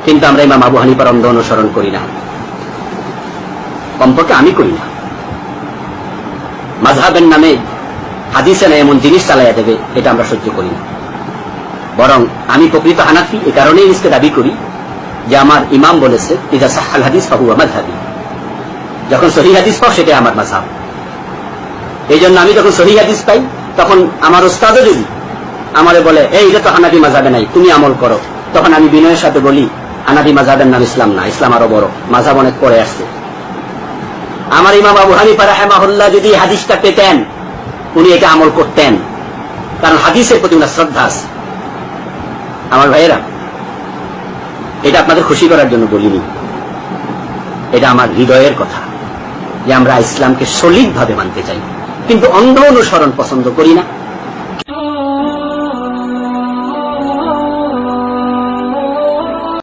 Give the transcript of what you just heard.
কিন্তু আমরা ইমাম আবু হানিফার অন্ধ অনুসরণ করি না, কমপক্ষে আমি করি না। মাযহাবের নামে হাদিসে না এমন জিনিস চালাইয়া দেবে, এটা আমরা সহ্য করি না। বরং আমি প্রকৃত হানাফি, এ কারণেই নিজকে দাবি করি যে আমার ইমাম বলেছে ইযা সাহহাল হাদিস ফাহুয়া মাযহাবি, যখন সহিহ হাদিস পাও সেটাই আমার মাযহাব। এই জন্য আমি যখন সহিহ হাদিস পাই তখন আমার উস্তাদও যদি আমারে বলে এই এটা তো হানাফি মাযহাবে নাই, তুমি আমল করো, তখন আমি বিনয়ের সাথে বলি হানাফি মাযহাবের নাম ইসলাম না, ইসলাম আরো বড়, মাযহাব অনেক পরে আসছে। আমার ইমাম আবু হানিফা রাহিমাহুল্লাহ যদি হাদিসটা পেতেন উনি এটা আমল করতেন, কারণ হাদিসের প্রতি উনার শ্রদ্ধা আছে। আমার ভাইয়েরা, এটা আপনাদের খুশি করার জন্য বলিনি, এটা আমার হৃদয়ের কথা যে আমরা ইসলামকে সলিড ভাবে মানতে চাই, কিন্তু অন্ধ অনুসরণ পছন্দ করি না।